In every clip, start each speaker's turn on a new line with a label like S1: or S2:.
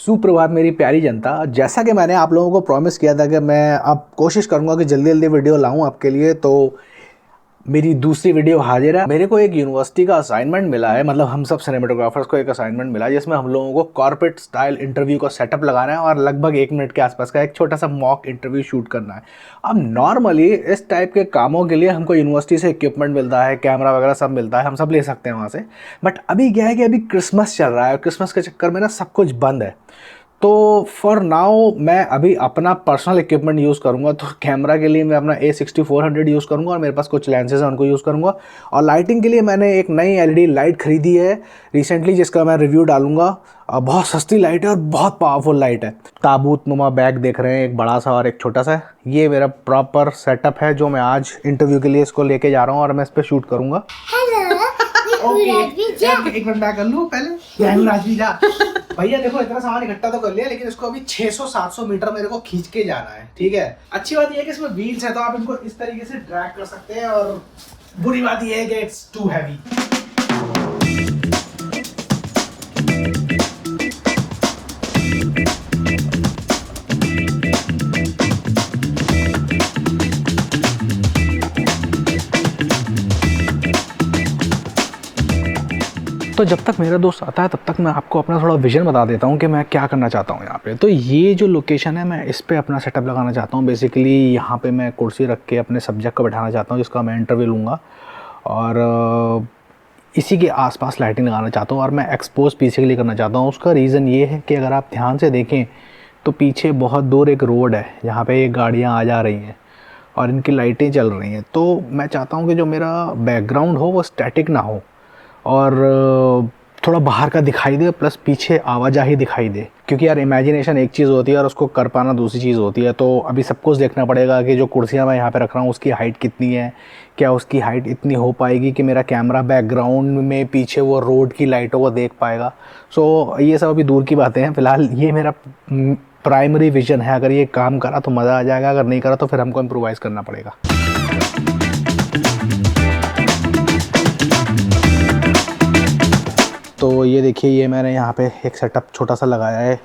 S1: सुप्रभात मेरी प्यारी जनता। जैसा कि मैंने आप लोगों को प्रॉमिस किया था कि मैं अब कोशिश करूंगा कि जल्दी जल्दी वीडियो लाऊं आपके लिए, तो मेरी दूसरी वीडियो हाजिर है। मेरे को एक यूनिवर्सिटी का असाइनमेंट मिला है, मतलब हम सब सिनेमेटोग्राफर्स को एक असाइनमेंट मिला है जिसमें हम लोगों को कॉर्पोरेट स्टाइल इंटरव्यू का सेटअप लगाना है और लगभग 1 मिनट के आसपास का एक छोटा सा मॉक इंटरव्यू शूट करना है। अब नॉर्मली इस टाइप के कामों के लिए हमको यूनिवर्सिटी से इक्विपमेंट मिलता है, कैमरा वगैरह सब मिलता है, हम सब ले सकते हैं वहाँ से। बट अभी क्या है कि अभी क्रिसमस चल रहा है और क्रिसमस के चक्कर में ना सब कुछ बंद है। तो फॉर नाउ मैं अभी अपना पर्सनल इक्विपमेंट यूज़ करूँगा। तो कैमरा के लिए मैं अपना A6400 यूज़ करूँगा और मेरे पास कुछ लेंसेज हैं उनको यूज़ करूँगा। और लाइटिंग के लिए मैंने एक नई LED लाइट खरीदी है रिसेंटली, जिसका मैं रिव्यू डालूंगा। बहुत सस्ती लाइट है और बहुत पावरफुल लाइट है। ताबूत नुमा बैग देख रहे हैं, एक बड़ा सा और एक छोटा सा। ये मेरा प्रॉपर सेटअप है जो मैं आज इंटरव्यू के लिए इसको लेके जा रहा हूँ और मैं इस पर शूट करूँगा। एक मिनट मैं कर लूँ पहले। जा भैया देखो, इतना सामान इकट्ठा तो कर लिया, लेकिन इसको अभी 600-700 मीटर मेरे को खींच के जाना है। ठीक है, अच्छी बात यह है कि इसमें व्हील्स है तो आप इनको इस तरीके से ड्रैग कर सकते हैं, और बुरी बात यह है कि इट्स टू हैवी। तो जब तक मेरा दोस्त आता है तब तक मैं आपको अपना थोड़ा विजन बता देता हूँ कि मैं क्या करना चाहता हूँ यहाँ पे। तो ये जो लोकेशन है, मैं इस पे अपना सेटअप लगाना चाहता हूँ। बेसिकली यहाँ पे मैं कुर्सी रख के अपने सब्जेक्ट को बैठाना चाहता हूँ जिसका मैं इंटरव्यू लूँगा, और इसी के आसपास लाइटिंग लगाना चाहता हूँ और मैं एक्सपोज पीछे के लिए करना चाहता हूँ। उसका रीज़न ये है कि अगर आप ध्यान से देखें तो पीछे बहुत दूर एक रोड है जहाँ पे ये गाड़ियाँ आ जा रही हैं और इनकी लाइटें चल रही हैं। तो मैं चाहता हूँ कि जो मेरा बैकग्राउंड हो वो स्टैटिक ना हो और थोड़ा बाहर का दिखाई दे, प्लस पीछे आवाजाही दिखाई दे। क्योंकि यार इमेजिनेशन एक चीज़ होती है और उसको कर पाना दूसरी चीज़ होती है। तो अभी सब कुछ देखना पड़ेगा कि जो कुर्सियाँ मैं यहाँ पे रख रहा हूँ उसकी हाइट कितनी है, क्या उसकी हाइट इतनी हो पाएगी कि मेरा कैमरा बैकग्राउंड में पीछे वो रोड की लाइटों को देख पाएगा। सो ये सब अभी दूर की बातें हैं। फ़िलहाल ये मेरा प्राइमरी विजन है। अगर ये काम करा तो मज़ा आ जाएगा, अगर नहीं करा तो फिर हमको इम्प्रोवाइज़ करना पड़ेगा। तो ये देखिए, ये मैंने यहाँ पे एक सेटअप छोटा सा लगाया है।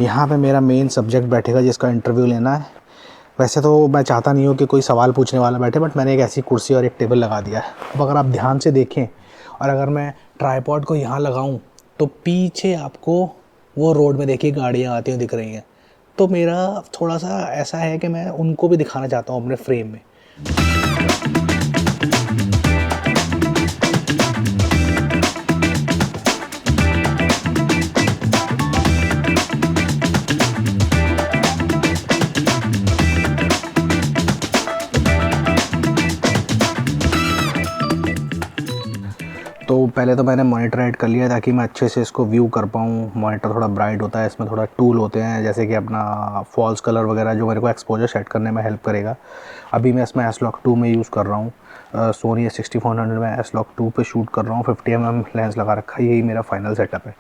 S1: यहाँ पे मेरा मेन सब्जेक्ट बैठेगा जिसका इंटरव्यू लेना है। वैसे तो मैं चाहता नहीं हूँ कि कोई सवाल पूछने वाला बैठे, बट मैंने एक ऐसी कुर्सी और एक टेबल लगा दिया है। अब अगर आप ध्यान से देखें और अगर मैं ट्राइपॉड को यहाँ लगाऊँ तो पीछे आपको वो रोड में देखिए गाड़ियाँ आती हुई दिख रही हैं। तो मेरा थोड़ा सा ऐसा है कि मैं उनको भी दिखाना चाहता हूँ अपने फ्रेम में। तो पहले तो मैंने मॉनिटर ऐड कर लिया ताकि मैं अच्छे से इसको व्यू कर पाऊँ। मॉनिटर थोड़ा ब्राइट होता है, इसमें थोड़ा टूल होते हैं जैसे कि अपना फॉल्स कलर वगैरह, जो मेरे को एक्सपोजर सेट करने में हेल्प करेगा। अभी मैं इसमें S-Log2 में यूज़ कर रहा हूँ। सोनी A6400 में S-Log2 पे शूट कर रहा हूँ। 50mm लेंस लगा रखा है। यही मेरा फाइनल सेटअप है।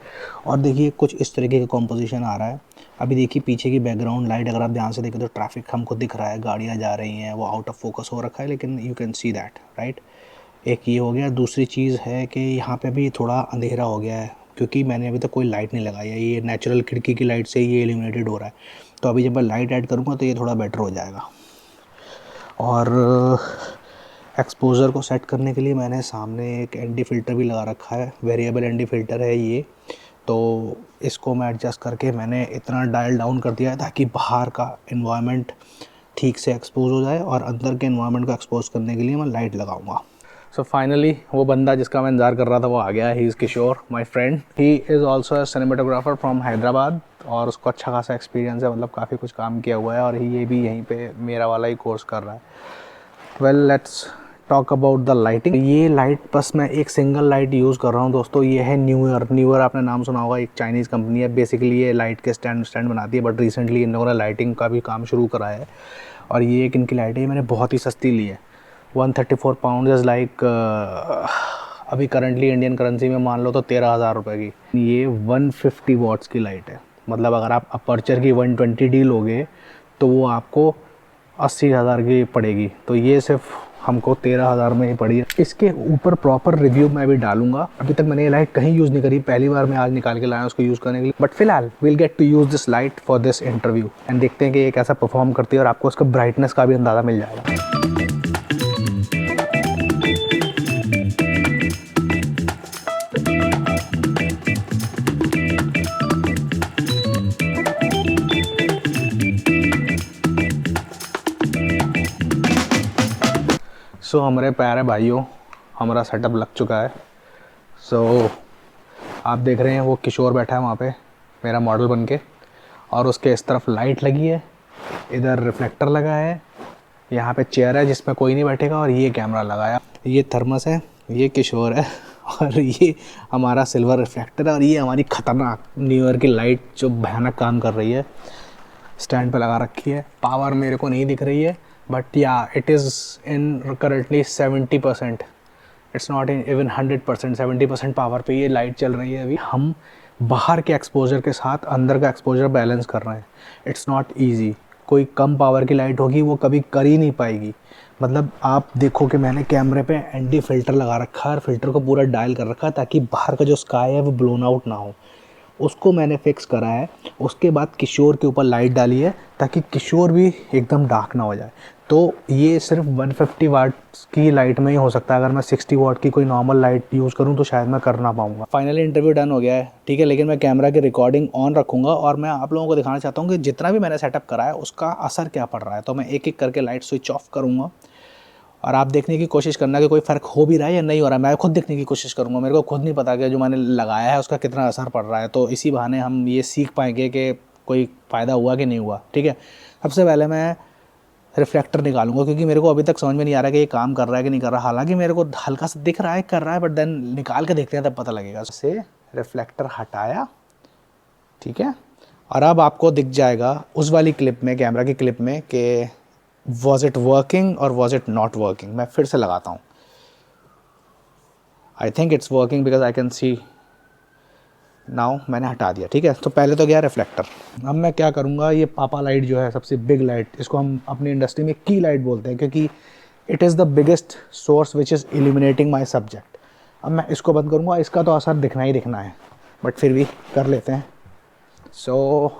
S1: और देखिए कुछ इस तरीके का कॉम्पोजिशन आ रहा है। अभी देखिए पीछे की बैकग्राउंड लाइट, अगर आप ध्यान से देखें तो ट्रैफिक हमको दिख रहा है, गाड़ियाँ जा रही हैं, वो आउट ऑफ फोकस हो रखा है, लेकिन you can see that right. एक ये हो गया। दूसरी चीज़ है कि यहाँ पे भी थोड़ा अंधेरा हो गया है क्योंकि मैंने अभी तक कोई लाइट नहीं लगाई है। ये नेचुरल खिड़की की लाइट से ये इल्यूमिनेटेड हो रहा है। तो अभी जब मैं लाइट ऐड करूँगा तो ये थोड़ा बेटर हो जाएगा। और एक्सपोजर को सेट करने के लिए मैंने सामने एक ND फ़िल्टर भी लगा रखा है। वेरिएबल ND फ़िल्टर है ये। तो इसको मैं एडजस्ट करके मैंने इतना डायल डाउन कर दिया है ताकि बाहर का एनवायरनमेंट ठीक से एक्सपोज हो जाए और अंदर के एनवायरनमेंट को एक्सपोज करने के लिए मैं लाइट लगाऊंगा। सो फाइनली वो बंदा जिसका मैं इंतजार कर रहा था वो आ गया। He is Kishore, my friend. He is also a cinematographer from Hyderabad और उसको अच्छा खासा एक्सपीरियंस है, मतलब काफ़ी कुछ काम किया हुआ है, और ये भी यहीं पे मेरा वाला ही कोर्स कर रहा है। Well let's talk about the lighting. ये लाइट बस मैं एक सिंगल लाइट यूज़ कर रहा हूँ दोस्तों। ये है न्यूयर आपने नाम सुना होगा, एक चाइनीज़ कंपनी है। बेसिकली ये लाइट के स्टैंड बनाती है, बट रिसेंटली इन लोगों ने लाइटिंग का भी काम शुरू करा है। और ये एक इनकी लाइट है, मैंने बहुत ही सस्ती ली है। 134 पाउंड इज़ लाइक अभी करंटली इंडियन करेंसी में मान लो तो 13,000 रुपये की। ये 150 वॉट्स की लाइट है। मतलब अगर आप अपर्चर की 120D लोगे तो वो आपको 80,000 की पड़ेगी। तो ये सिर्फ हमको 13,000 में ही पड़ी है। इसके ऊपर प्रॉपर रिव्यू मैं भी डालूंगा। अभी तक मैंने ये लाइट कहीं यूज़ नहीं करी, पहली बार मैं आज निकाल के लाया उसको यूज़ करने के लिए। बट फिलहाल will get to use this light for this interview and देखते हैं कि ये कैसा परफॉर्म करती है और आपको उसका ब्राइटनेस का भी अंदाज़ा मिल जाएगा। सो हमारे प्यारे भाइयों, हमारा सेटअप लग चुका है। सो आप देख रहे हैं वो किशोर बैठा है वहाँ पे मेरा मॉडल बन के, और उसके इस तरफ लाइट लगी है, इधर रिफ्लेक्टर लगा है, यहाँ पे चेयर है जिसमें कोई नहीं बैठेगा, और ये कैमरा लगाया, ये थर्मस है, ये किशोर है, और ये हमारा सिल्वर रिफ्लेक्टर है, और ये हमारी ख़तरनाक न्यू ईयर की लाइट जो भयानक काम कर रही है, स्टैंड पे लगा रखी है। पावर मेरे को नहीं दिख रही है, बट या it is in currently 70%, it's not in even 100%, 70% power पे ये लाइट चल रही है। अभी हम बाहर के एक्सपोजर के साथ अंदर का एक्सपोजर बैलेंस कर रहे हैं। It's not easy. कोई कम पावर की लाइट होगी वो कभी कर ही नहीं पाएगी। मतलब आप देखो कि मैंने कैमरे पे एंटी फिल्टर लगा रखा है और फिल्टर को पूरा डायल कर रखा है ताकि बाहर का जो स्काई है वो ब्लोन आउट ना हो, उसको मैंने फिक्स करा है। उसके बाद किशोर के ऊपर लाइट डाली है ताकि किशोर भी एकदम डार्क ना हो जाए। तो ये सिर्फ 150 वाट्स की लाइट में ही हो सकता है। अगर मैं 60 वाट की कोई नॉर्मल लाइट यूज़ करूँ तो शायद मैं कर ना पाऊँगा। फाइनली इंटरव्यू डन हो गया है, ठीक है, लेकिन मैं कैमरा की रिकॉर्डिंग ऑन रखूँगा और मैं आप लोगों को दिखाना चाहता हूँ कि जितना भी मैंने सेटअप करा है उसका असर क्या पड़ रहा है। तो मैं एक एक करके लाइट स्विच ऑफ करूँगा और आप देखने की कोशिश करना कि कोई फ़र्क हो भी रहा है या नहीं हो रहा है। मैं खुद देखने की कोशिश करूँगा, मेरे को खुद नहीं पता कि जो मैंने लगाया है उसका कितना असर पड़ रहा है। तो इसी बहाने हम ये सीख पाएंगे कि कोई फ़ायदा हुआ कि नहीं हुआ, ठीक है। सबसे पहले मैं रिफ्लेक्टर निकालूंगा क्योंकि मेरे को अभी तक समझ में नहीं आ रहा कि ये काम कर रहा है कि नहीं कर रहा। हालांकि मेरे को हल्का सा दिख रहा है कर रहा है, बट देन निकाल के देखते हैं तब पता लगेगा। से रिफ्लेक्टर हटाया, ठीक है, और अब आपको दिख जाएगा उस वाली क्लिप में, कैमरा की क्लिप में, कि वॉज इट वर्किंग और वॉज इट नॉट वर्किंग। मैं फिर से लगाता हूँ। I think it's working because I can see now. मैंने हटा दिया, ठीक है। तो पहले तो गया रिफ्लेक्टर। अब मैं क्या करूँगा, ये पापा लाइट जो है सबसे बिग लाइट, इसको हम अपनी इंडस्ट्री में की लाइट बोलते हैं क्योंकि it is the biggest source which is illuminating my subject. अब मैं इसको बंद करूँगा, इसका तो असर दिखना ही दिखना है, बट फिर भी कर लेते हैं। So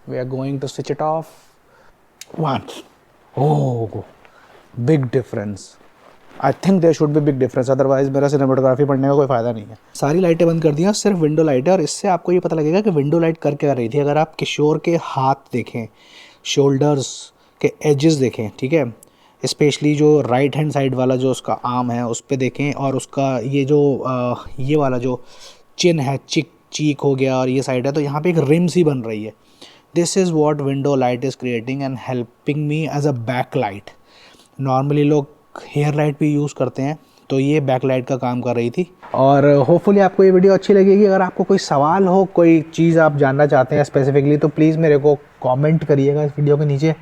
S1: we are going to switch it off once. Oh, big difference. I think there should be big difference. Otherwise मेरा सिनेमेटोग्राफी पढ़ने का कोई फ़ायदा नहीं है। सारी लाइटें बंद कर दी हैं, सिर्फ विंडो लाइट है, और इससे आपको ये पता लगेगा कि विंडो लाइट कर क्या रही थी। अगर आप किशोर के हाथ देखें, शोल्डर्स के एजेस देखें, ठीक है, स्पेशली जो राइट हैंड साइड वाला जो उसका आर्म है उस पर देखें, और उसका ये जो ये वाला जो चिन है, चीक हो गया और ये साइड है, तो यहाँ पे एक रिम सी बन रही है। This is what window light is creating and helping me as a back light. Normally लोग हेयर लाइट भी यूज़ करते हैं, तो ये बैक लाइट का काम कर रही थी। और होपफुली आपको ये वीडियो अच्छी लगेगी। अगर आपको कोई सवाल हो, कोई चीज़ आप जानना चाहते हैं स्पेसिफिकली, तो प्लीज़ मेरे को कमेंट करिएगा इस वीडियो के नीचे।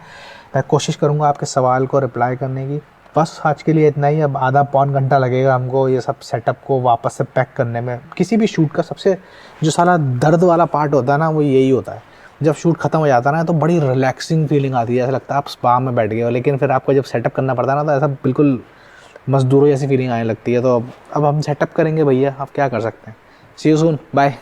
S1: मैं कोशिश करूँगा आपके सवाल को रिप्लाई करने की। बस आज के लिए इतना ही। अब आधा पौन घंटा लगेगा हमको ये सब सेटअप को वापस से पैक करने में। किसी भी शूट का सबसे जो सारा दर्द वाला पार्ट होता है ना, वो यही होता है। जब शूट ख़त्म हो जाता है ना तो बड़ी रिलैक्सिंग फीलिंग आती है, ऐसा लगता है आप स्पा में बैठ गए हो। लेकिन फिर आपको जब सेटअप करना पड़ता है ना, तो ऐसा बिल्कुल मज़दूरों जैसी फीलिंग आने लगती है। तो अब हम सेटअप करेंगे भैया, आप क्या कर सकते हैं। सी यू सून, बाय।